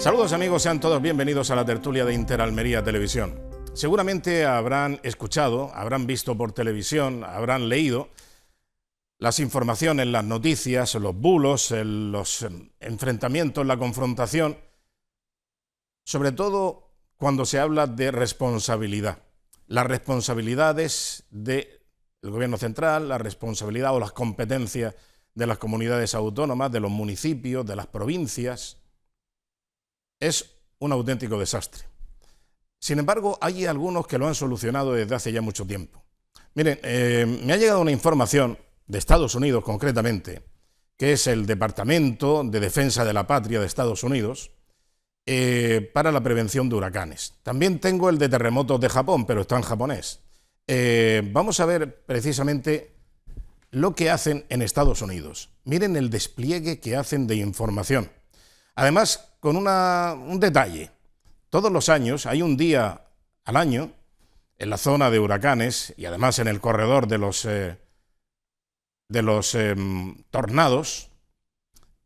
Saludos amigos, sean todos bienvenidos a la tertulia de Interalmería Televisión. Seguramente habrán escuchado, habrán visto por televisión, habrán leído las informaciones, las noticias, los bulos, los enfrentamientos, la confrontación, sobre todo cuando se habla de responsabilidad. Las responsabilidades del gobierno central, la responsabilidad o las competencias de las comunidades autónomas, de los municipios, de las provincias. Es un auténtico desastre. Sin embargo, hay algunos que lo han solucionado desde hace ya mucho tiempo. Miren, me ha llegado una información de Estados Unidos concretamente, que es el Departamento de Defensa de la Patria de Estados Unidos, para la prevención de huracanes. También tengo el de terremotos de Japón, pero está en japonés. Vamos a ver precisamente lo que hacen en Estados Unidos. Miren el despliegue que hacen de información. Además, con un detalle. Todos los años hay un día al año en la zona de huracanes y además en el corredor de los tornados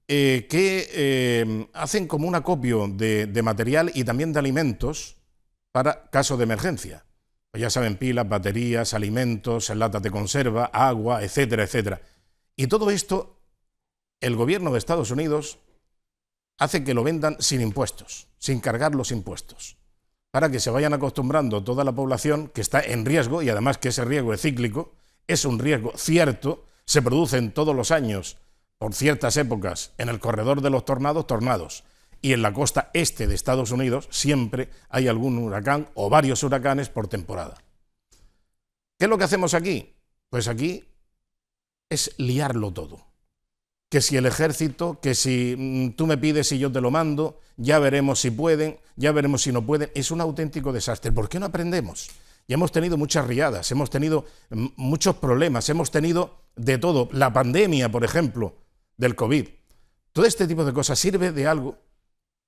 que hacen como un acopio de material y también de alimentos para caso de emergencia. Pues ya saben, pilas, baterías, alimentos, latas de conserva, agua, etcétera, etcétera. Y todo esto, el gobierno de Estados Unidos hace que lo vendan sin impuestos, sin cargar los impuestos, para que se vayan acostumbrando toda la población que está en riesgo, y además que ese riesgo es cíclico, es un riesgo cierto, se producen todos los años, por ciertas épocas, en el corredor de los tornados, y en la costa este de Estados Unidos siempre hay algún huracán o varios huracanes por temporada. ¿Qué es lo que hacemos aquí? Pues aquí es liarlo todo. Que si el ejército, que si tú me pides y yo te lo mando, ya veremos si pueden, ya veremos si no pueden. Es un auténtico desastre. ¿Por qué no aprendemos? Ya hemos tenido muchas riadas, hemos tenido muchos problemas, hemos tenido de todo. La pandemia, por ejemplo, del COVID. Todo este tipo de cosas sirve de algo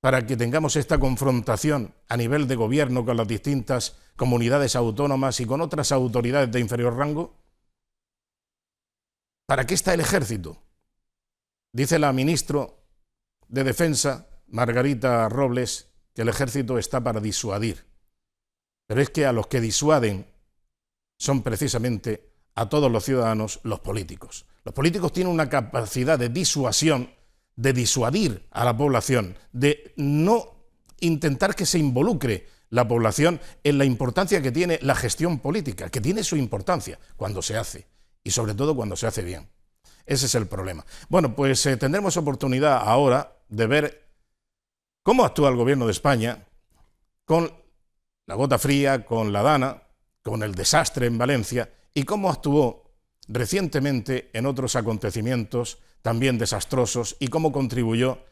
para que tengamos esta confrontación a nivel de gobierno con las distintas comunidades autónomas y con otras autoridades de inferior rango. ¿Para qué está el ejército? Dice la ministra de Defensa, Margarita Robles, que el ejército está para disuadir. Pero es que a los que disuaden son precisamente a todos los ciudadanos, los políticos. Los políticos tienen una capacidad de disuasión, de disuadir a la población, de no intentar que se involucre la población en la importancia que tiene la gestión política, que tiene su importancia cuando se hace, y sobre todo cuando se hace bien. Ese es el problema. Bueno, pues tendremos oportunidad ahora de ver cómo actúa el gobierno de España con la gota fría, con la Dana, con el desastre en Valencia y cómo actuó recientemente en otros acontecimientos también desastrosos y cómo contribuyó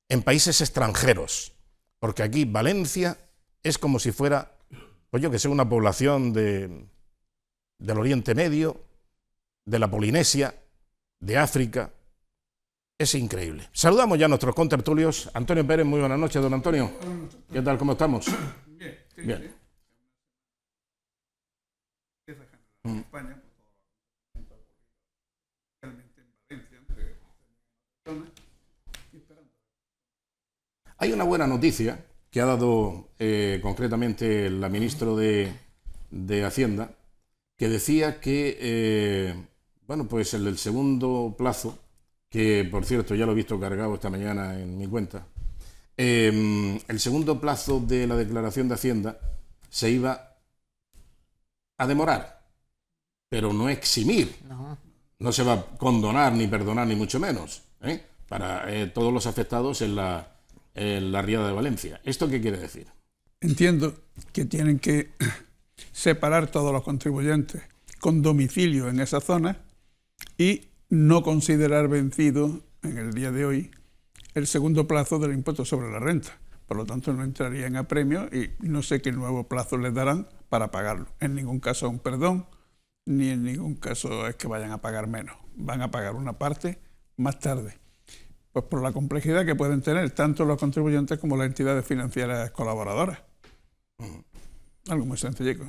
en países extranjeros. Porque aquí Valencia es como si fuera, pues yo que sé, una población del Oriente Medio, de la Polinesia, de África. Es increíble. Saludamos ya a nuestros contertulios. Antonio Pérez, muy buenas noches, don Antonio. ¿Qué tal? ¿Cómo estamos? Bien. Bien. España, realmente en Valencia, entre personas, y esperando. Hay una buena noticia que ha dado concretamente la ministra de Hacienda, que decía que bueno, pues el segundo plazo, que por cierto ya lo he visto cargado esta mañana en mi cuenta, el segundo plazo de la declaración de Hacienda se iba a demorar, pero no eximir. No se va a condonar ni perdonar ni mucho menos, para todos los afectados en la riada de Valencia. ¿Esto qué quiere decir? Entiendo que tienen que separar todos los contribuyentes con domicilio en esa zona y no considerar vencido en el día de hoy el segundo plazo del impuesto sobre la renta. Por lo tanto, no entraría en apremio y no sé qué nuevo plazo les darán para pagarlo. En ningún caso un perdón, ni en ningún caso es que vayan a pagar menos. Van a pagar una parte más tarde. Pues por la complejidad que pueden tener tanto los contribuyentes como las entidades financieras colaboradoras. Algo muy sencillo.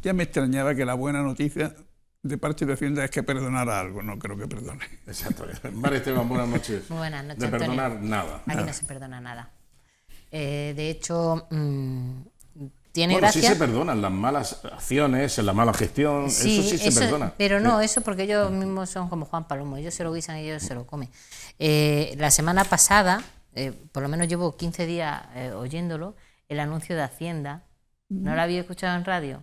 Ya me extrañaba que la buena noticia de parte de Hacienda es que perdonara algo. No creo que perdone. Exacto. María Esteban, buenas noches. Muy buenas noches, De perdonar Antonio. nada. Aquí no se perdona nada. De hecho, tiene Bueno, gracia. sí se perdonan las malas acciones, la mala gestión, Sí, eso sí se perdona. pero no, eso porque ellos mismos son como Juan Palomo, ellos se lo guisan y ellos se lo comen. La semana pasada, por lo menos llevo 15 días oyéndolo, el anuncio de Hacienda, ¿no lo había escuchado en radio?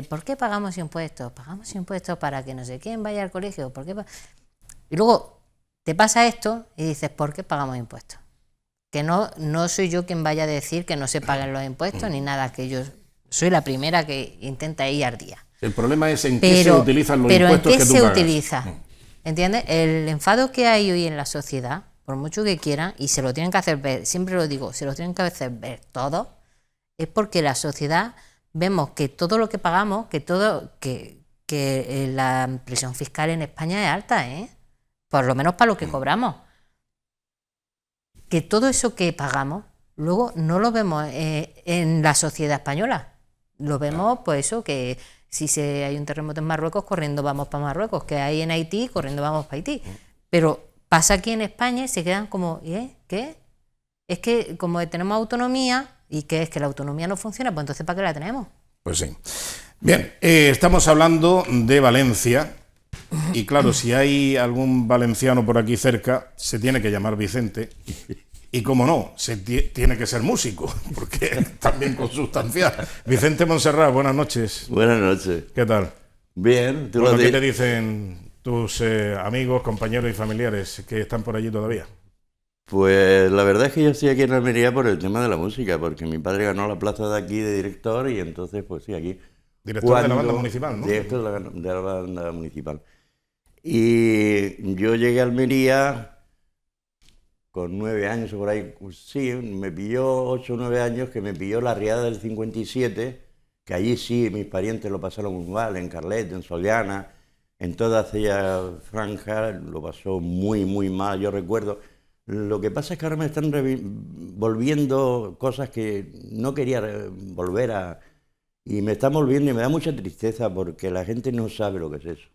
¿Por qué pagamos impuestos? Pagamos impuestos para que no sé quién vaya al colegio. ¿Por qué y luego te pasa esto y dices, ¿por qué pagamos impuestos? Que no soy yo quien vaya a decir que no se paguen los impuestos ni nada, que yo soy la primera que intenta ir al día. El problema es en qué se utilizan los impuestos que tú pagas. Pero ¿en qué se utiliza? ¿Entiendes? El enfado que hay hoy en la sociedad, por mucho que quieran, y se lo tienen que hacer ver, siempre lo digo, se lo tienen que hacer ver todos, es porque la sociedad vemos que todo lo que pagamos, que la presión fiscal en España es alta, por lo menos para lo que cobramos. Que todo eso que pagamos, luego no lo vemos en la sociedad española. Lo vemos, pues eso, que si hay un terremoto en Marruecos, corriendo vamos para Marruecos, que hay en Haití, corriendo vamos para Haití. Pero pasa aquí en España y se quedan como, ¿qué? Es que como tenemos autonomía y que es que la autonomía no funciona, pues entonces ¿para qué la tenemos? Pues sí. Bien, estamos hablando de Valencia. Y claro, si hay algún valenciano por aquí cerca, se tiene que llamar Vicente. Y como no, tiene que ser músico, porque también consustancial. Vicente Montserrat, buenas noches. Buenas noches. ¿Qué tal? Bien. Bueno, ¿qué te dicen tus amigos, compañeros y familiares que están por allí todavía? Pues la verdad es que yo estoy aquí en Almería por el tema de la música, porque mi padre ganó la plaza de aquí de director y entonces pues sí, aquí. Director de la banda municipal, ¿no? Director de la banda municipal. Y yo llegué a Almería con 9 años o por ahí, pues sí, me pilló 8 o 9 años, que me pilló la riada del 57, que allí sí mis parientes lo pasaron muy mal, en Carlet, en Soliana, en toda aquella franja, lo pasó muy, muy mal, yo recuerdo. Lo que pasa es que ahora me están volviendo cosas que no quería volver a... Y me están volviendo y me da mucha tristeza porque la gente no sabe lo que es eso.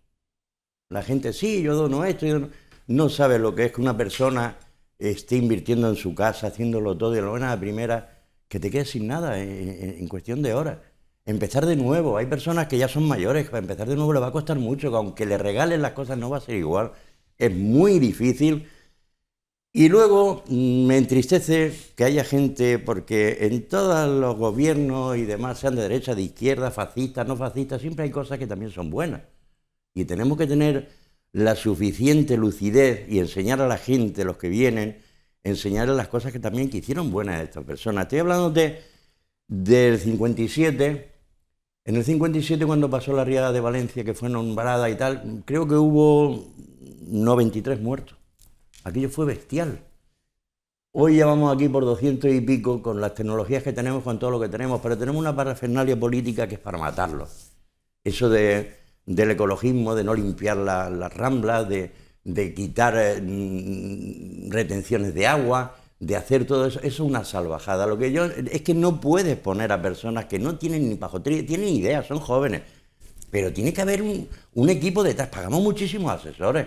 La gente, sí, yo dono esto, no sabe lo que es que una persona esté invirtiendo en su casa, haciéndolo todo y a la buena primera, que te quedes sin nada en cuestión de horas. Empezar de nuevo. Hay personas que ya son mayores, para empezar de nuevo le va a costar mucho, que aunque le regalen las cosas no va a ser igual. Es muy difícil. Y luego me entristece que haya gente, porque en todos los gobiernos y demás, sean de derecha, de izquierda, fascistas, no fascistas, siempre hay cosas que también son buenas. Y tenemos que tener la suficiente lucidez y enseñar a la gente, los que vienen, enseñarles las cosas que también que hicieron buenas a estas personas. Estoy hablando del 57. En el 57, cuando pasó la riada de Valencia, que fue nombrada y tal, creo que hubo 93 muertos. Aquello fue bestial. Hoy ya vamos aquí por 200 y pico con las tecnologías que tenemos, con todo lo que tenemos, pero tenemos una parafernalia política que es para matarlos. Eso del ecologismo, de no limpiar las ramblas, de quitar retenciones de agua, de hacer todo eso, eso es una salvajada. Lo que yo es que no puedes poner a personas que no tienen ni pajotería, tienen ideas, son jóvenes, pero tiene que haber un equipo detrás. Pagamos muchísimos asesores.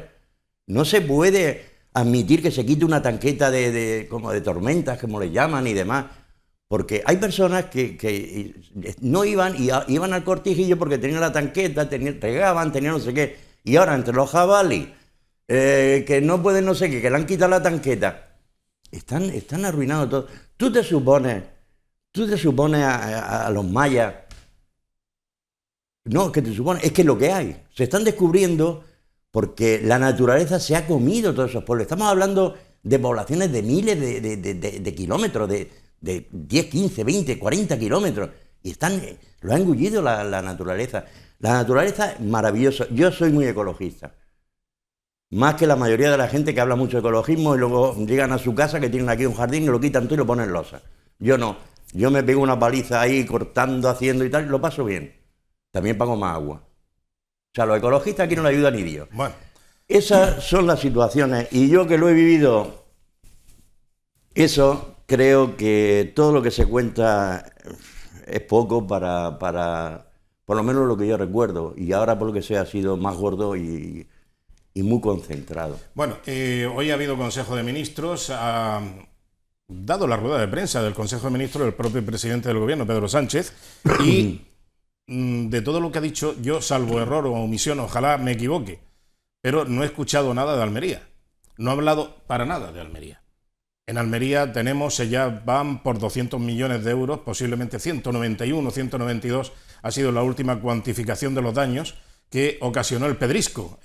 No se puede admitir que se quite una tanqueta como de tormentas, como le llaman y demás, porque hay personas que no iban y iban al Cortijillo porque tenían la tanqueta, regaban, tenían no sé qué, y ahora entre los jabalíes, que no pueden no sé qué, que le han quitado la tanqueta, están arruinados todo. Tú te supones a los mayas, no, que te supones, es que lo que hay, se están descubriendo. Porque la naturaleza se ha comido todos esos pueblos. Estamos hablando de poblaciones de miles de kilómetros, de 10, 15, 20, 40 kilómetros. Y lo ha engullido la naturaleza. La naturaleza es maravillosa. Yo soy muy ecologista. Más que la mayoría de la gente que habla mucho de ecologismo y luego llegan a su casa que tienen aquí un jardín y lo quitan todo y lo ponen losa. Yo no. Yo me pego una paliza ahí cortando, haciendo y tal, y lo paso bien. También pago más agua. O sea, los ecologistas aquí no le ayuda ni Dios. Bueno. Esas son las situaciones. Y yo que lo he vivido, eso creo que todo lo que se cuenta es poco para por lo menos lo que yo recuerdo. Y ahora por lo que sea ha sido más gordo y muy concentrado. Bueno, hoy ha habido Consejo de Ministros. dado la rueda de prensa del Consejo de Ministros del propio presidente del Gobierno, Pedro Sánchez, y de todo lo que ha dicho, yo, salvo error o omisión, ojalá me equivoque, pero no he escuchado nada de Almería. No ha hablado para nada de Almería. En Almería tenemos, ya van por 200 millones de euros, posiblemente 191, 192, ha sido la última cuantificación de los daños que ocasionó el pedrisco,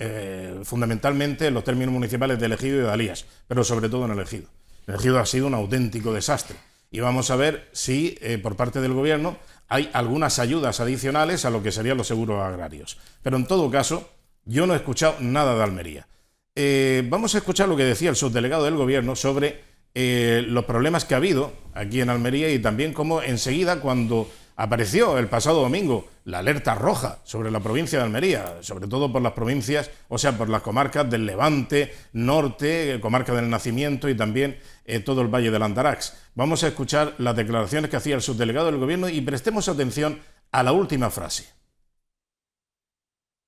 fundamentalmente en los términos municipales de El Ejido y de Alías, pero sobre todo en El Ejido. El Ejido ha sido un auténtico desastre. Y vamos a ver si por parte del Gobierno hay algunas ayudas adicionales a lo que serían los seguros agrarios. Pero en todo caso, yo no he escuchado nada de Almería. Vamos a escuchar lo que decía el subdelegado del Gobierno sobre los problemas que ha habido aquí en Almería y también cómo enseguida, cuando apareció el pasado domingo la alerta roja sobre la provincia de Almería, sobre todo por las provincias, o sea, por las comarcas del Levante, Norte, comarca del Nacimiento y también todo el Valle del Andarax. Vamos a escuchar las declaraciones que hacía el subdelegado del Gobierno y prestemos atención a la última frase.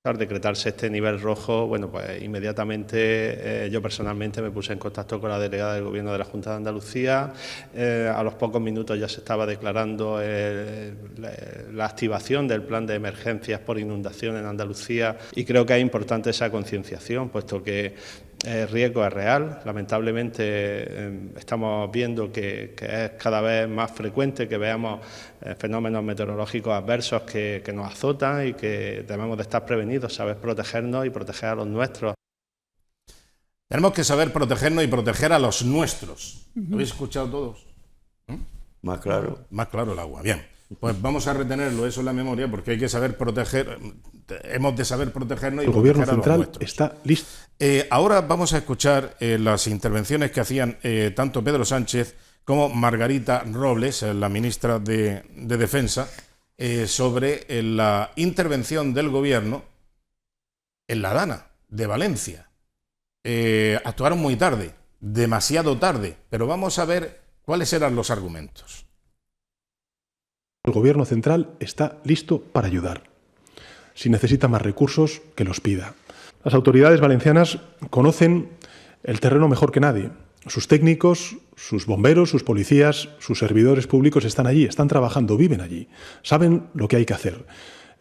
Al decretarse este nivel rojo, bueno, pues inmediatamente yo personalmente me puse en contacto con la delegada del Gobierno de la Junta de Andalucía. A los pocos minutos ya se estaba declarando la activación del plan de emergencias por inundación en Andalucía y creo que es importante esa concienciación, puesto que el riesgo es real. Lamentablemente estamos viendo que es cada vez más frecuente que veamos fenómenos meteorológicos adversos que nos azotan y que debemos de estar prevenidos, saber protegernos y proteger a los nuestros. Tenemos que saber protegernos y proteger a los nuestros. ¿Lo habéis escuchado todos? Más claro. Más claro el agua. Bien, pues vamos a retenerlo eso en la memoria porque hay que saber proteger, hemos de saber protegernos y el Gobierno proteger central a los nuestros. está listo. Ahora vamos a escuchar las intervenciones que hacían tanto Pedro Sánchez como Margarita Robles, la ministra de Defensa, sobre la intervención del Gobierno en la Dana de Valencia. Actuaron muy tarde, demasiado tarde, pero vamos a ver cuáles eran los argumentos. El Gobierno central está listo para ayudar. Si necesita más recursos, que los pida. Las autoridades valencianas conocen el terreno mejor que nadie. Sus técnicos, sus bomberos, sus policías, sus servidores públicos están allí, están trabajando, viven allí, saben lo que hay que hacer.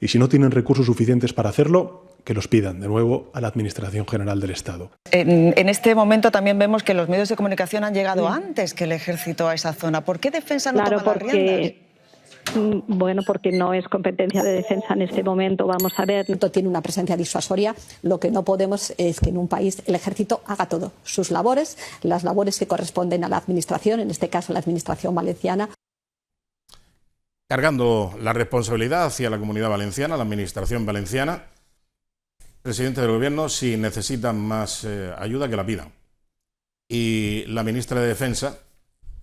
Y si no tienen recursos suficientes para hacerlo, que los pidan de nuevo a la Administración General del Estado. En este momento también vemos que los medios de comunicación han llegado antes que el Ejército a esa zona. ¿Por qué Defensa no toma las riendas? Bueno, porque no es competencia de Defensa en este momento. Vamos a ver. Tiene una presencia disuasoria. Lo que no podemos es que en un país el Ejército haga todo. Sus labores, las labores que corresponden a la Administración, en este caso la Administración valenciana. Cargando la responsabilidad hacia la Comunidad Valenciana, la Administración valenciana, presidente del Gobierno, si necesitan más ayuda, que la pidan. Y la ministra de Defensa,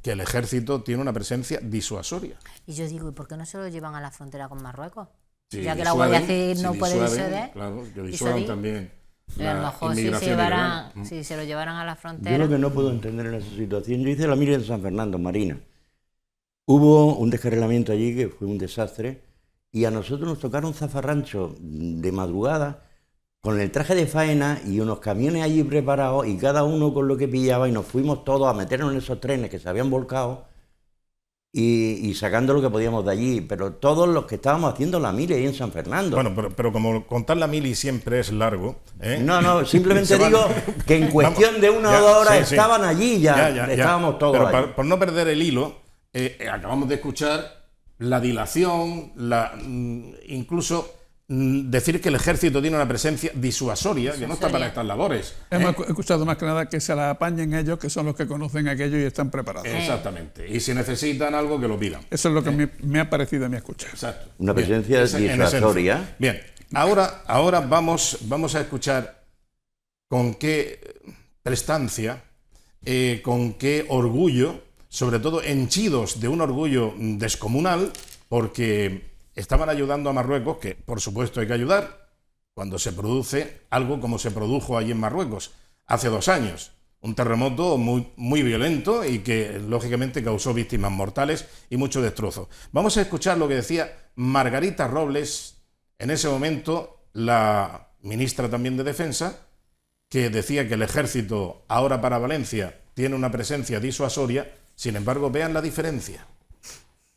que el Ejército tiene una presencia disuasoria. Y yo digo, ¿y por qué no se lo llevan a la frontera con Marruecos? Sí, ya que la Guardia Civil no puede disuadir. Claro, que disuadan también a lo mejor si se lo llevaran a la frontera. Yo lo que no puedo entender en esa situación, yo hice la mili en San Fernando, Marina. Hubo un descarrilamiento allí que fue un desastre y a nosotros nos tocaron zafarranchos de madrugada con el traje de faena y unos camiones allí preparados y cada uno con lo que pillaba y nos fuimos todos a meternos en esos trenes que se habían volcado y sacando lo que podíamos de allí, pero todos los que estábamos haciendo la mili ahí en San Fernando. Bueno, pero como contar la mili siempre es largo... No, simplemente digo que en cuestión de 1 o 2 horas estaban allí estábamos todos pero allí. Por no perder el hilo, acabamos de escuchar la dilación, incluso... decir que el Ejército tiene una presencia disuasoria, que no está para estas labores. Hemos escuchado más que nada que se la apañen ellos, que son los que conocen aquello y están preparados. Exactamente. Y si necesitan algo, que lo pidan. Eso es lo que me ha parecido a mí escuchar. Exacto. Una presencia disuasoria. Bien. Ahora vamos a escuchar con qué prestancia, con qué orgullo, sobre todo henchidos de un orgullo descomunal, porque estaban ayudando a Marruecos, que por supuesto hay que ayudar, cuando se produce algo como se produjo allí en Marruecos hace 2 años. Un terremoto muy violento y que lógicamente causó víctimas mortales y mucho destrozo. Vamos a escuchar lo que decía Margarita Robles, en ese momento la ministra también de Defensa, que decía que el Ejército ahora para Valencia tiene una presencia disuasoria Sin embargo, vean la diferencia.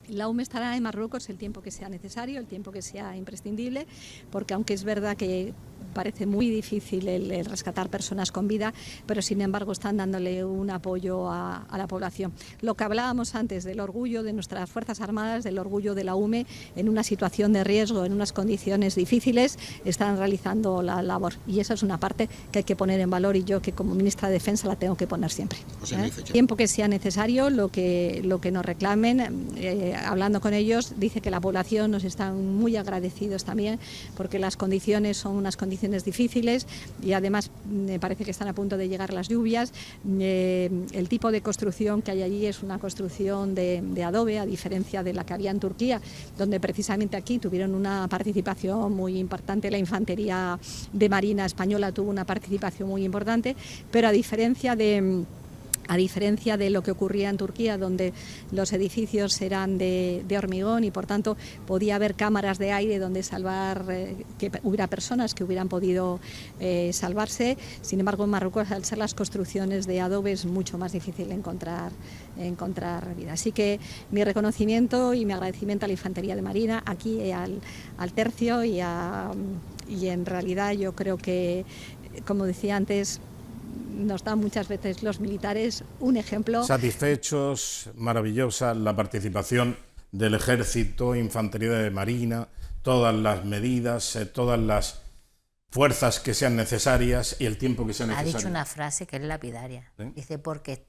La UME estará en Marruecos el tiempo que sea necesario, el tiempo que sea imprescindible, porque aunque es verdad que parece muy difícil el rescatar personas con vida, pero sin embargo están dándole un apoyo a la población. Lo que hablábamos antes del orgullo de nuestras Fuerzas Armadas, del orgullo de la UME, en una situación de riesgo, en unas condiciones difíciles, están realizando la labor. Y esa es una parte que hay que poner en valor y yo, que como ministra de Defensa, la tengo que poner siempre. El tiempo que sea necesario, lo que nos reclamen, hablando con ellos, dice que la población nos están muy agradecidos también, porque las condiciones son unas condiciones difíciles y además me parece que están a punto de llegar las lluvias. El tipo de construcción que hay allí es una construcción de adobe, a diferencia de la que había en Turquía, donde precisamente aquí tuvieron una participación muy importante. La infantería de Marina española tuvo una participación muy importante, pero a diferencia de lo que ocurría en Turquía, donde los edificios eran de hormigón y por tanto podía haber cámaras de aire donde salvar, que hubiera personas que hubieran podido salvarse. Sin embargo, en Marruecos, al ser las construcciones de adobe, es mucho más difícil encontrar vida. Así que mi reconocimiento y mi agradecimiento a la Infantería de Marina, aquí al tercio y en realidad yo creo que, como decía antes, nos dan muchas veces los militares un ejemplo. Satisfechos, maravillosa la participación del Ejército, Infantería de Marina, todas las medidas, todas las fuerzas que sean necesarias y el tiempo que sea necesario. Ha dicho una frase que es lapidaria. ¿Sí? Dice, porque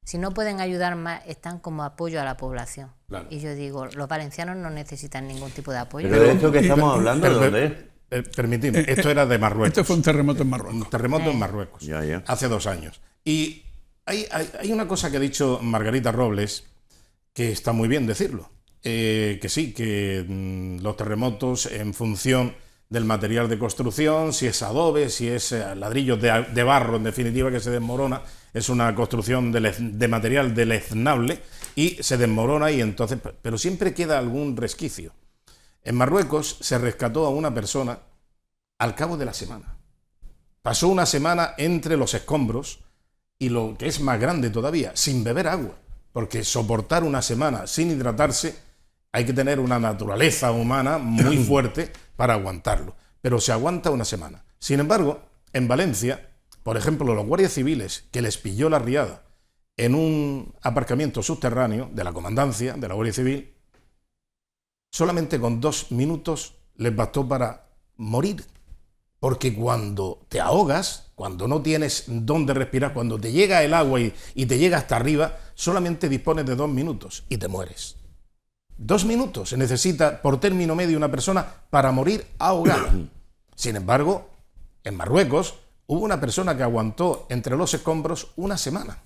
si no pueden ayudar más, están como apoyo a la población. Claro. Y yo digo, los valencianos no necesitan ningún tipo de apoyo. Pero de esto que estamos hablando, ¿de dónde es? Permitidme, esto era de Marruecos. Esto fue un terremoto en Marruecos. Un terremoto en Marruecos, Ya. hace 2 años. Y hay una cosa que ha dicho Margarita Robles, que está muy bien decirlo, que sí, que los terremotos en función del material de construcción, si es adobe, si es ladrillos de barro, en definitiva, que se desmorona, es una construcción de material deleznable y se desmorona y entonces, pero siempre queda algún resquicio. En Marruecos se rescató a una persona al cabo de la semana. Pasó una semana entre los escombros y, lo que es más grande todavía, sin beber agua, porque soportar una semana sin hidratarse hay que tener una naturaleza humana muy fuerte para aguantarlo, pero se aguanta una semana. Sin embargo, en Valencia, por ejemplo, los guardias civiles que les pilló la riada en un aparcamiento subterráneo de la comandancia, de la Guardia Civil, solamente con 2 minutos les bastó para morir. Porque cuando te ahogas, cuando no tienes dónde respirar, cuando te llega el agua y te llega hasta arriba, solamente dispones de 2 minutos y te mueres. 2 minutos se necesita por término medio una persona para morir ahogada. Sin embargo, en Marruecos hubo una persona que aguantó entre los escombros una semana.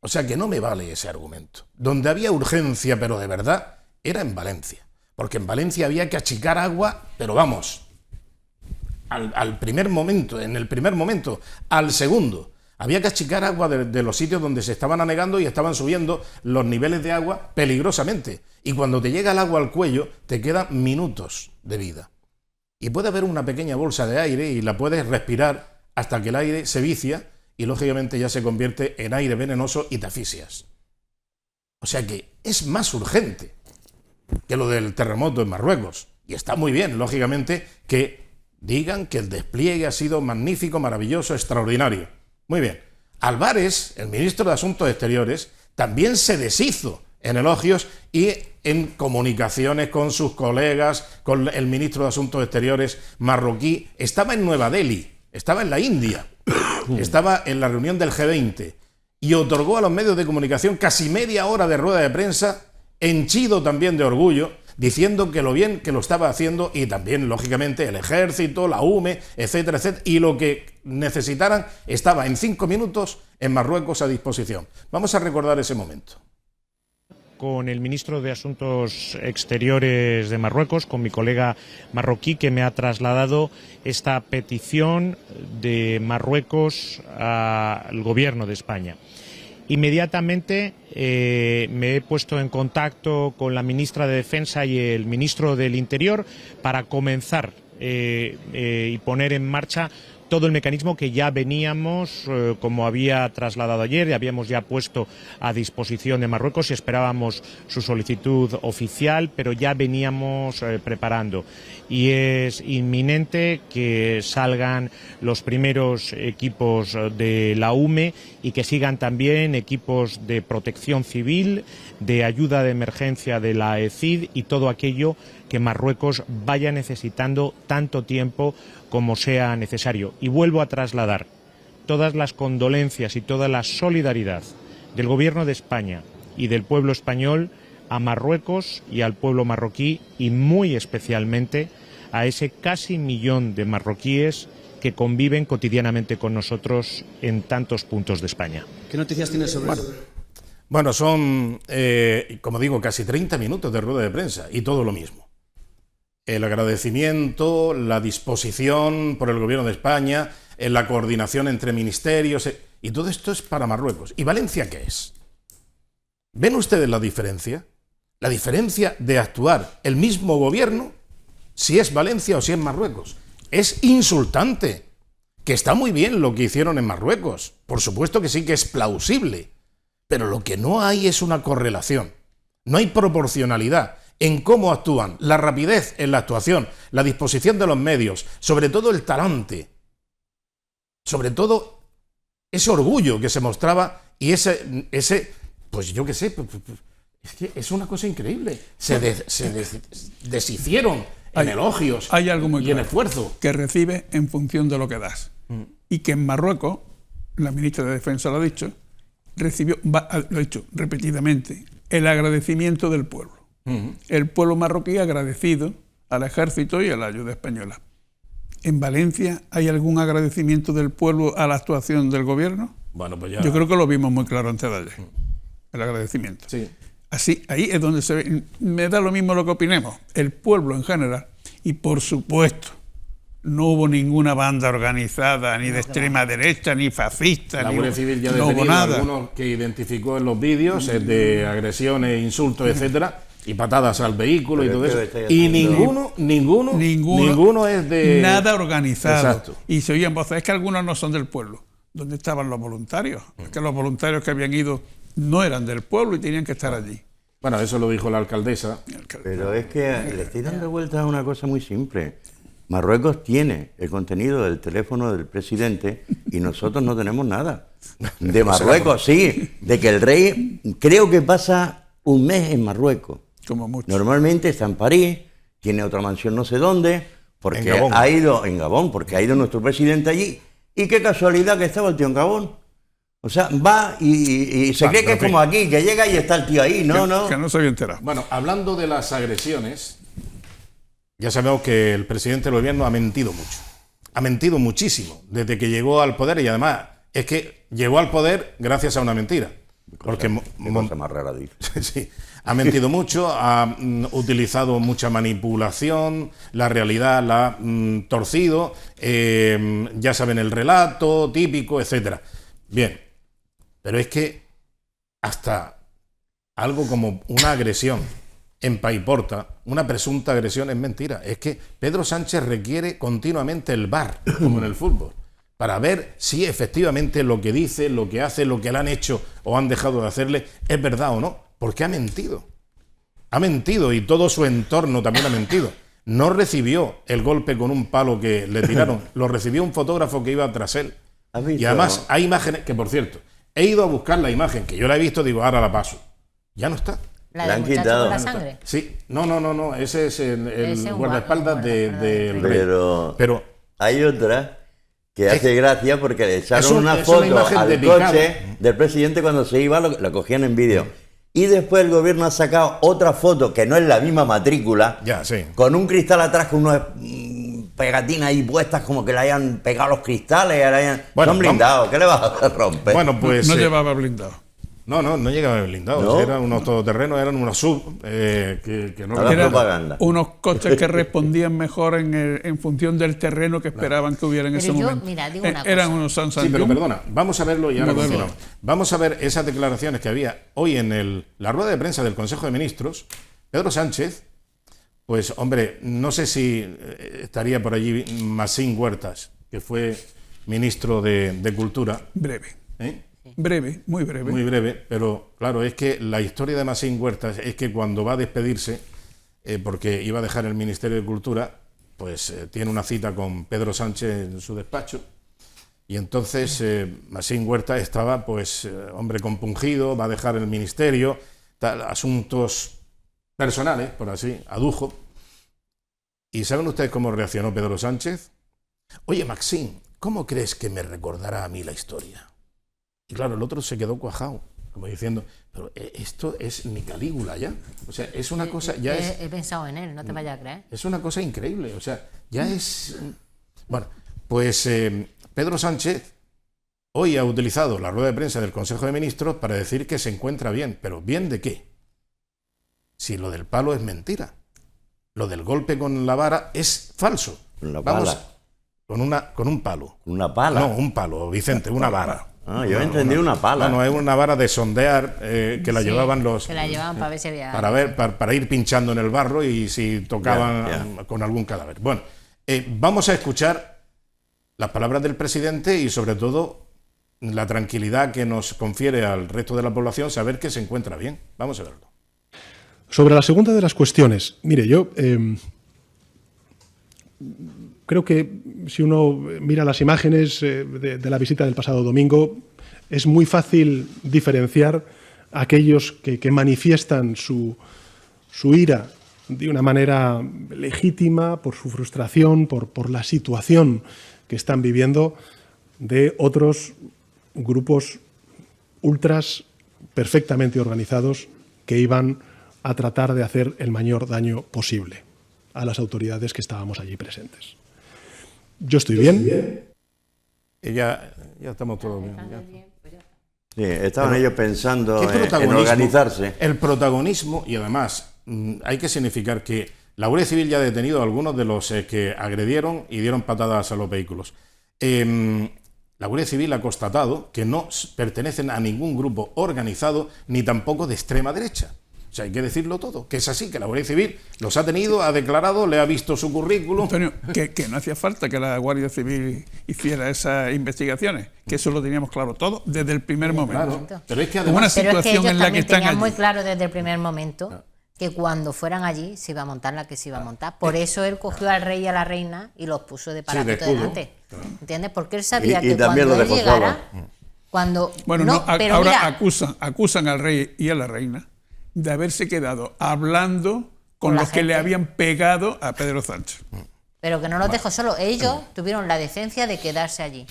O sea que no me vale ese argumento. Donde había urgencia, pero de verdad, era en Valencia, porque en Valencia había que achicar agua, pero vamos, al primer momento, en el primer momento, al segundo, había que achicar agua de los sitios donde se estaban anegando y estaban subiendo los niveles de agua peligrosamente, y cuando te llega el agua al cuello, te quedan minutos de vida. Y puede haber una pequeña bolsa de aire y la puedes respirar hasta que el aire se vicia y lógicamente ya se convierte en aire venenoso y te asfixias. O sea que es más urgente que lo del terremoto en Marruecos. Y está muy bien, lógicamente, que digan que el despliegue ha sido magnífico, maravilloso, extraordinario. Muy bien. Álvarez, el ministro de Asuntos Exteriores, también se deshizo en elogios y en comunicaciones con sus colegas, con el ministro de Asuntos Exteriores marroquí. Estaba en Nueva Delhi, estaba en la India, estaba en la reunión del G20 y otorgó a los medios de comunicación casi media hora de rueda de prensa, henchido también de orgullo, diciendo que lo bien que lo estaba haciendo y también, lógicamente, el Ejército, la UME, etcétera, etcétera, y lo que necesitaran estaba en 5 minutos en Marruecos a disposición. Vamos a recordar ese momento. Con el ministro de Asuntos Exteriores de Marruecos, con mi colega marroquí, que me ha trasladado esta petición de Marruecos al gobierno de España. Inmediatamente me he puesto en contacto con la ministra de Defensa y el ministro del Interior para comenzar y poner en marcha todo el mecanismo que ya veníamos, como había trasladado ayer, y habíamos ya puesto a disposición de Marruecos y esperábamos su solicitud oficial, pero ya veníamos preparando. Y es inminente que salgan los primeros equipos de la UME y que sigan también equipos de protección civil, de ayuda de emergencia de la ECID y todo aquello que Marruecos vaya necesitando tanto tiempo como sea necesario. Y vuelvo a trasladar todas las condolencias y toda la solidaridad del Gobierno de España y del pueblo español a Marruecos y al pueblo marroquí, y muy especialmente a ese casi millón de marroquíes que conviven cotidianamente con nosotros en tantos puntos de España. ¿Qué noticias tienes sobre eso? Bueno, son, como digo, casi 30 minutos de rueda de prensa y todo lo mismo. El agradecimiento, la disposición por el Gobierno de España, la coordinación entre ministerios, y todo esto es para Marruecos. ¿Y Valencia qué es? ¿Ven ustedes la diferencia? La diferencia de actuar el mismo gobierno, si es Valencia o si es Marruecos. Es insultante. Que está muy bien lo que hicieron en Marruecos. Por supuesto que sí, que es plausible. Pero lo que no hay es una correlación. No hay proporcionalidad en cómo actúan, la rapidez en la actuación, la disposición de los medios, sobre todo el talante, sobre todo ese orgullo que se mostraba y ese pues yo qué sé, es que es una cosa increíble. Se deshicieron en elogios hay algo muy y en claro, esfuerzo. que recibe en función de lo que das. Y que en Marruecos, la ministra de Defensa lo ha dicho, recibió, lo ha dicho repetidamente, el agradecimiento del pueblo. El pueblo marroquí agradecido al ejército y a la ayuda española. ¿En Valencia hay algún agradecimiento del pueblo a la actuación del gobierno? Bueno, pues ya. Yo creo que lo vimos muy claro antes de ayer. El agradecimiento. Sí. Así, ahí es donde se ve. Me da lo mismo lo que opinemos. El pueblo en general, y por supuesto, no hubo ninguna banda organizada, ni de extrema derecha, ni fascista, La ni Guardia Civil ya no hubo detenido nada. algunos que identificó en los vídeos de agresiones, insultos, etcétera, y patadas al vehículo y todo eso. Y ninguno es de... Nada organizado. Exacto. Y se oían voces, es que algunos no son del pueblo. ¿Dónde estaban los voluntarios? Es que los voluntarios que habían ido no eran del pueblo y tenían que estar allí. Bueno, eso lo dijo la alcaldesa. Pero es que le estoy dando vuelta a una cosa muy simple. Marruecos tiene el contenido del teléfono del presidente y nosotros no tenemos nada. De Marruecos, sí. De que el rey creo que pasa un mes en Marruecos. Como mucho. Normalmente está en París, tiene otra mansión no sé dónde, porque ha ido en Gabón, porque ha ido nuestro presidente allí. Y qué casualidad que estaba el tío en Gabón. O sea, va y se cree que es como aquí, que llega y está el tío ahí. No. Que no se había enterado. Bueno, hablando de las agresiones, ya sabemos que el presidente del gobierno ha mentido mucho. Ha mentido muchísimo desde que llegó al poder, y además es que llegó al poder gracias a una mentira. Porque qué cosa más rara dice. Sí, ha mentido mucho, ha utilizado mucha manipulación, la realidad la ha torcido, ya saben el relato típico, etcétera. Bien, pero es que hasta algo como una agresión en Paiporta, una presunta agresión, es mentira. Es que Pedro Sánchez requiere continuamente el VAR, como en el fútbol, para ver si efectivamente lo que dice, lo que hace, lo que le han hecho o han dejado de hacerle es verdad o no, porque ha mentido. Ha mentido y todo su entorno también ha mentido. No recibió el golpe con un palo que le tiraron, lo recibió un fotógrafo que iba tras él. Y además hay imágenes, que por cierto, he ido a buscar la imagen, que yo la he visto, digo, ahora la paso. Ya no está. ¿La del muchacho con la sangre? Sí, no, ese es el guardaespaldas del rey. Pero hay otra que hace gracia porque le echaron una una foto imagen al de coche picado. del presidente cuando se iba, lo cogían en vídeo. Y después el gobierno ha sacado otra foto que no es la misma matrícula, Ya, sí. con un cristal atrás con unas pegatinas ahí puestas como que le hayan pegado los cristales. Bueno, son blindados, ¿qué le vas a romper? Bueno, pues... No llevaba blindado. No llegaba blindado. ¿No? Eran unos todoterrenos, eran unos sub que no Ahora recuerdo. propaganda. Unos coches que respondían mejor en función del terreno que esperaban que hubiera en Pero ese yo, momento. mira, digo una Eran cosa. unos San Sí, pero perdona, vamos a verlo y ahora Modelo. continuamos. Vamos a ver esas declaraciones que había hoy en la rueda de prensa del Consejo de Ministros. Pedro Sánchez, pues hombre, no sé si estaría por allí Masín Huertas, que fue ministro de Cultura. Breve. ¿Eh? Breve, muy breve. Muy breve, pero claro, es que la historia de Masín Huertas es que cuando va a despedirse, porque iba a dejar el Ministerio de Cultura, pues tiene una cita con Pedro Sánchez en su despacho, y entonces Masín Huertas estaba, pues, hombre compungido, va a dejar el ministerio, asuntos personales, por así, adujo. ¿Y saben ustedes cómo reaccionó Pedro Sánchez? Oye, Maxín, ¿cómo crees que me recordará a mí la historia? Y claro, el otro se quedó cuajado, como diciendo, pero esto es ni Calígula ya. O sea, es una cosa, ya es... He pensado en él, no te vayas a creer. Es una cosa increíble, o sea, ya es... Bueno, pues Pedro Sánchez hoy ha utilizado la rueda de prensa del Consejo de Ministros para decir que se encuentra bien, pero ¿bien de qué? Si lo del palo es mentira. Lo del golpe con la vara es falso. Con la Vamos, pala. con un palo. ¿Una pala? No, un palo, Vicente, una vara. Ah, yo entendí una pala. No, es una vara de sondear que la llevaban los... Que la llevaban para ver si había... Para ir pinchando en el barro y si tocaban con algún cadáver. Bueno, vamos a escuchar las palabras del presidente y sobre todo la tranquilidad que nos confiere al resto de la población saber que se encuentra bien. Vamos a verlo. Sobre la segunda de las cuestiones, mire, yo creo que si uno mira las imágenes de la visita del pasado domingo, es muy fácil diferenciar a aquellos que manifiestan su ira de una manera legítima por su frustración, por la situación que están viviendo, de otros grupos ultras perfectamente organizados que iban a tratar de hacer el mayor daño posible a las autoridades que estábamos allí presentes. Yo estoy bien. Ya estamos todos bien. Sí, estaban ellos pensando en organizarse. El protagonismo, y además hay que significar que la Guardia Civil ya ha detenido a algunos de los que agredieron y dieron patadas a los vehículos. La Guardia Civil ha constatado que no pertenecen a ningún grupo organizado ni tampoco de extrema derecha. O sea, hay que decirlo todo, que es así, que la Guardia Civil los ha tenido, ha declarado, le ha visto su currículum. Antonio, que no hacía falta que la Guardia Civil hiciera esas investigaciones, que eso lo teníamos claro todo desde el primer momento. Claro, pero es que Pero es que ellos también tenían allí muy claro desde el primer momento que cuando fueran allí se iba a montar la que se iba a montar. Por eso él cogió al rey y a la reina y los puso de parapeto delante. ¿Entiendes? Porque él sabía que cuando él llegara... Bueno, ahora acusan al rey y a la reina de haberse quedado hablando con los que le habían pegado a Pedro Sánchez. Pero que no los dejó solo. Ellos tuvieron la decencia de quedarse allí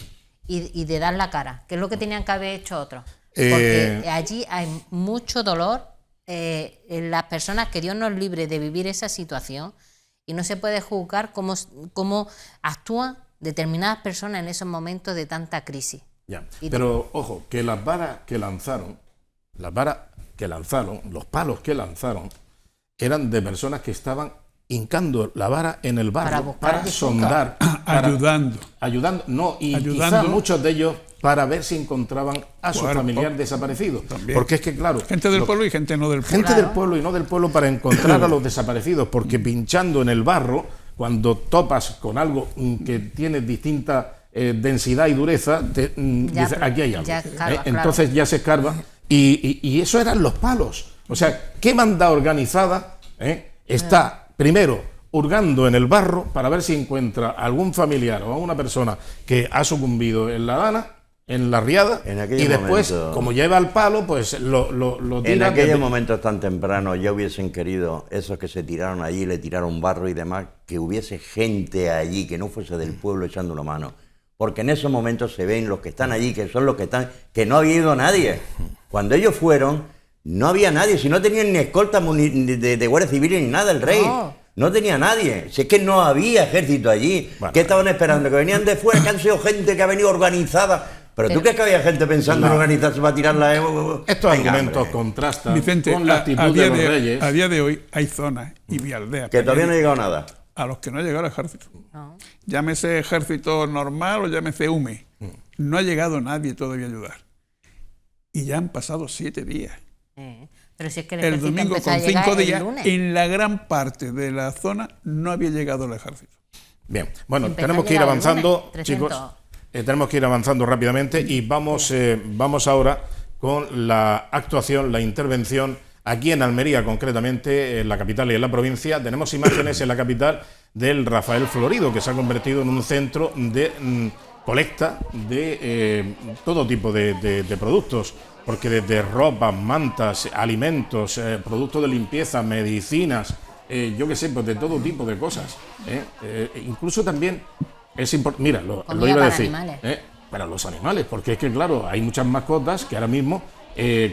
y de dar la cara, que es lo que tenían que haber hecho otros. Porque allí hay mucho dolor en las personas, que Dios nos libre de vivir esa situación, y no se puede juzgar cómo actúan determinadas personas en esos momentos de tanta crisis. Pero ojo, que las varas que lanzaron, los palos que lanzaron, eran de personas que estaban hincando la vara en el barro para sondar, ayudando, quizá muchos de ellos para ver si encontraban a su familiar desaparecido. También. Porque es que, claro, gente del pueblo y gente no del pueblo. Gente del pueblo y no del pueblo para encontrar a los desaparecidos, porque pinchando en el barro, cuando topas con algo que tiene distinta densidad y dureza, dices, aquí hay algo. Entonces ya se escarba. Y eso eran los palos. O sea, ¿qué banda organizada está primero hurgando en el barro para ver si encuentra a algún familiar o a una persona que ha sucumbido en la dana, en la riada, y después, como lleva el palo, pues lo tira? En aquellos momentos tan tempranos ya hubiesen querido, esos que se tiraron allí, le tiraron barro y demás, que hubiese gente allí que no fuese del pueblo echando una mano. Porque en esos momentos se ven los que están allí, que son los que están, que no había ido nadie. Cuando ellos fueron, no había nadie, si no tenían ni escolta de Guardia Civil ni nada, el rey. No tenía nadie, si es que no había ejército allí. ¿Qué estaban esperando? Que venían de fuera, que han sido gente que ha venido organizada. ¿Pero tú crees que había gente pensando en organizarse para tirarla? Estos argumentos contrastan, Vicente, con la actitud de los reyes. A día de hoy hay zonas y vialdeas que todavía no ha llegado nada. A los que no ha llegado el ejército. Llámese ejército normal o llámese UME. No ha llegado nadie todavía a ayudar. Y ya han pasado 7 días. Pero si es que el domingo con 5 días, en la gran parte de la zona no había llegado el ejército. Bien, bueno, tenemos que ir avanzando, chicos. tenemos que ir avanzando rápidamente y vamos ahora con la actuación, la intervención aquí en Almería, concretamente en la capital y en la provincia. Tenemos imágenes en la capital del Rafael Florido, que se ha convertido en un centro de colecta de todo tipo de productos, porque desde ropa, mantas, alimentos, productos de limpieza, medicinas, yo qué sé, pues de todo tipo de cosas. Incluso también es importante, mira, lo iba a decir, para los animales, porque es que claro, hay muchas mascotas que ahora mismo,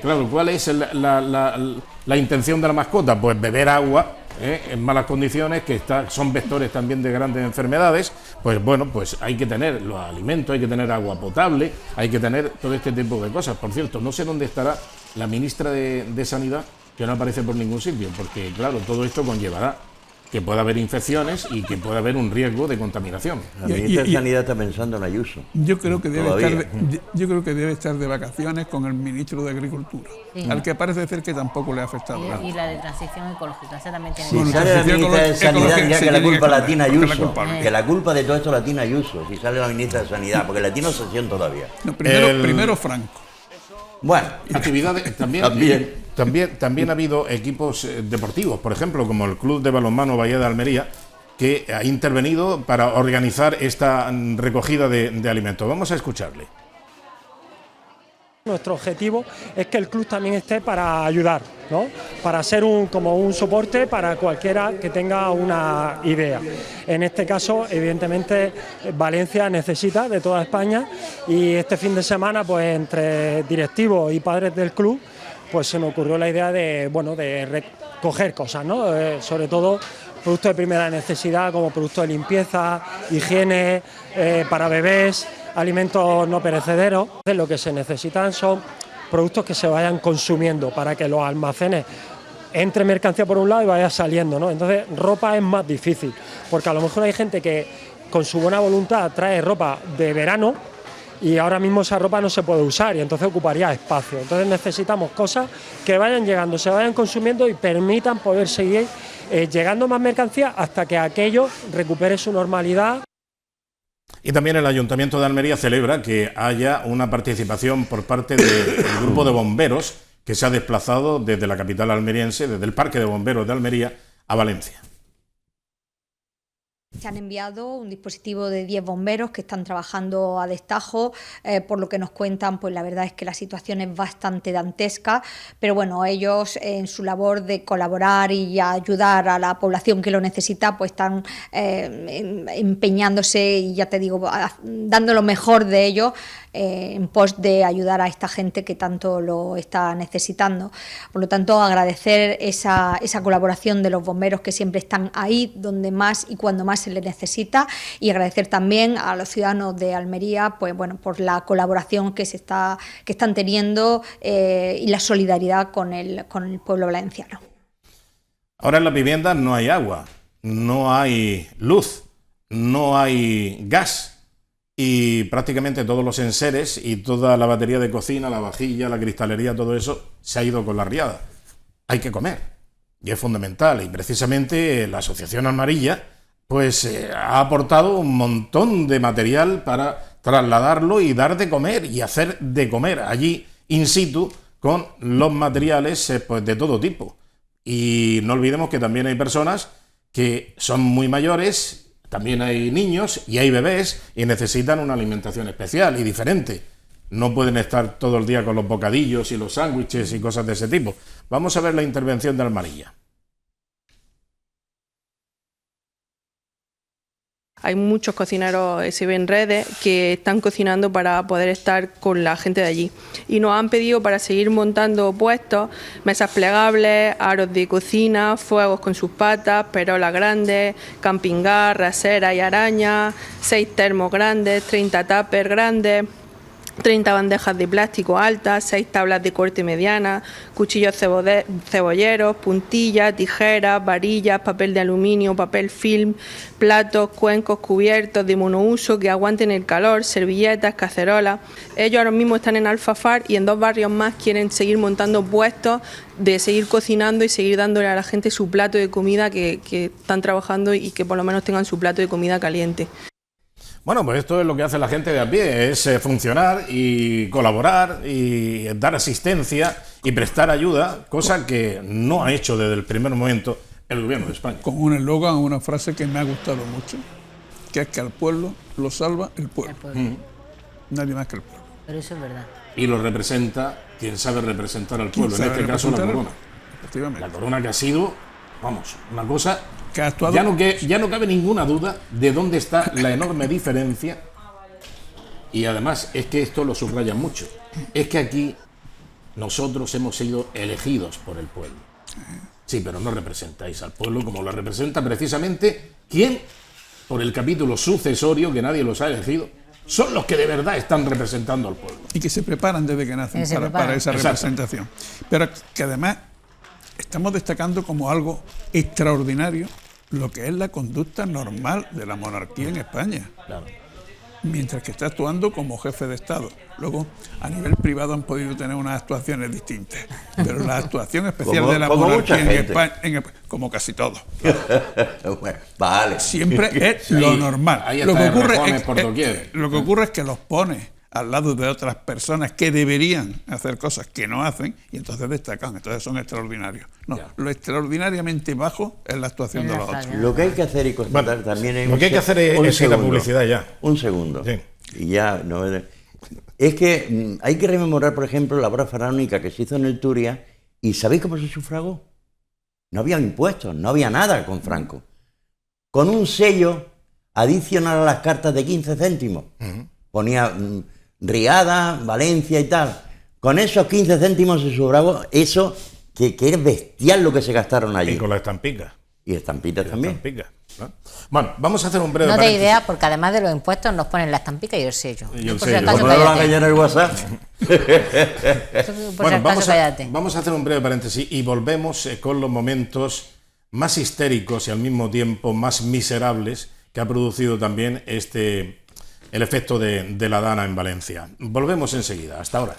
claro, ¿cuál es la intención de la mascota? Pues beber agua en malas condiciones, que son vectores también de grandes enfermedades. Pues bueno, pues hay que tener los alimentos, hay que tener agua potable, hay que tener todo este tipo de cosas. Por cierto, no sé dónde estará la ministra de Sanidad, que no aparece por ningún sitio, porque claro, todo esto conllevará que pueda haber infecciones y que pueda haber un riesgo de contaminación. La ministra de Sanidad está pensando en Ayuso. Yo creo que debe estar de vacaciones con el ministro de Agricultura, al que parece ser que tampoco le ha afectado nada. Y la de Transición Ecológica, esa también tiene... Si sale la ministra de Sanidad, dirá que la culpa la tiene Ayuso, que la culpa de todo esto la tiene Ayuso, si sale la ministra de Sanidad, porque la tiene obsesión todavía. No, primero Franco. Bueno, actividades también ha habido equipos deportivos, por ejemplo, como el Club de Balonmano Bahía de Almería, que ha intervenido para organizar esta recogida de alimentos. Vamos a escucharle. Nuestro objetivo es que el club también esté para ayudar, ¿no? Para ser como un soporte para cualquiera que tenga una idea. En este caso, evidentemente, Valencia necesita de toda España, y este fin de semana, pues entre directivos y padres del club, pues se me ocurrió la idea de recoger cosas, ¿no? Sobre todo productos de primera necesidad, como productos de limpieza, higiene, para bebés, alimentos no perecederos. Lo que se necesitan son productos que se vayan consumiendo para que los almacenes entre mercancía por un lado y vaya saliendo, ¿no? Entonces, ropa es más difícil, porque a lo mejor hay gente que con su buena voluntad trae ropa de verano y ahora mismo esa ropa no se puede usar y entonces ocuparía espacio. Entonces necesitamos cosas que vayan llegando, se vayan consumiendo y permitan poder seguir llegando más mercancía hasta que aquello recupere su normalidad. Y también el Ayuntamiento de Almería celebra que haya una participación por parte del grupo de bomberos que se ha desplazado desde la capital almeriense, desde el Parque de Bomberos de Almería, a Valencia. Se han enviado un dispositivo de 10 bomberos que están trabajando a destajo, por lo que nos cuentan, pues la verdad es que la situación es bastante dantesca, pero bueno, ellos en su labor de colaborar y ayudar a la población que lo necesita, pues están empeñándose y ya te digo, dando lo mejor de ellos en pos de ayudar a esta gente que tanto lo está necesitando. Por lo tanto, agradecer esa colaboración de los bomberos que siempre están ahí donde más y cuando más se les necesita, y agradecer también a los ciudadanos de Almería, pues bueno, por la colaboración que están teniendo y la solidaridad con el pueblo valenciano. Ahora en las viviendas no hay agua, no hay luz, no hay gas. Y prácticamente todos los enseres y toda la batería de cocina, la vajilla, la cristalería, todo eso se ha ido con la riada. Hay que comer, y es fundamental. Y precisamente la Asociación Amarilla pues ha aportado un montón de material para trasladarlo y dar de comer y hacer de comer allí in situ con los materiales pues de todo tipo. Y no olvidemos que también hay personas que son muy mayores. También hay niños y hay bebés y necesitan una alimentación especial y diferente. No pueden estar todo el día con los bocadillos y los sándwiches y cosas de ese tipo. Vamos a ver la intervención de Almarilla. Hay muchos cocineros, se ven en redes, que están cocinando para poder estar con la gente de allí. Y nos han pedido para seguir montando puestos, mesas plegables, aros de cocina, fuegos con sus patas, perolas grandes, camping gas, raseras y arañas, 6 termos grandes, 30 tuppers grandes, 30 bandejas de plástico altas, 6 tablas de corte mediana, cuchillos cebolleros, puntillas, tijeras, varillas, papel de aluminio, papel film, platos, cuencos, cubiertos de monouso que aguanten el calor, servilletas, cacerolas. Ellos ahora mismo están en Alfafar y en 2 barrios más quieren seguir montando puestos de seguir cocinando y seguir dándole a la gente su plato de comida que están trabajando y que por lo menos tengan su plato de comida caliente. Bueno, pues esto es lo que hace la gente de a pie, es funcionar y colaborar y dar asistencia y prestar ayuda, cosa que no ha hecho desde el primer momento el gobierno de España. Con un eslogan, una frase que me ha gustado mucho, que es que al pueblo lo salva el pueblo. Nadie más que el pueblo. Pero eso es verdad. Y lo representa quien sabe representar al pueblo, en este caso la corona. La corona que ha sido, vamos, una cosa que ha actuado. Ya no cabe ninguna duda de dónde está la enorme diferencia. Y además es que esto lo subrayan mucho. Es que aquí nosotros hemos sido elegidos por el pueblo. Sí, pero no representáis al pueblo como lo representa precisamente ¿quién? Por el capítulo sucesorio, que nadie los ha elegido, son los que de verdad están representando al pueblo. Y que se preparan desde que nacen para esa representación. Pero que además estamos destacando como algo extraordinario lo que es la conducta normal de la monarquía en España. Claro. Mientras que está actuando como jefe de Estado. Luego, a nivel privado han podido tener unas actuaciones distintas. Pero la actuación especial de la monarquía en España, como casi todo, bueno, vale. siempre es lo normal. Lo que ocurre es que los pone al lado de otras personas que deberían hacer cosas que no hacen y entonces destacan, entonces son extraordinarios. No, lo extraordinariamente bajo es la actuación de los otros. Lo que hay que hacer y constatar también es... Lo que hay que hacer es la publicidad ya. Un segundo. Sí. Y ya, no, es que hay que rememorar, por ejemplo, la boda faraónica que se hizo en el Turia y ¿sabéis cómo se sufragó? No había impuestos, no había nada con Franco. Con un sello adicional a las cartas de 15 céntimos. Ponía... Riada, Valencia y tal. Con esos 15 céntimos se sufragó eso que es bestial lo que se gastaron allí. Y con las estampitas. Y estampitas también. ¿no? Bueno, vamos a hacer un breve... No te idea, porque además de los impuestos nos ponen la estampita y el sello. Y el sello. ¿Cómo no lo van a llenar el WhatsApp? Bueno, vamos a hacer un breve paréntesis y volvemos con los momentos más histéricos y al mismo tiempo más miserables que ha producido también el efecto de la Dana en Valencia. Volvemos enseguida. Hasta ahora.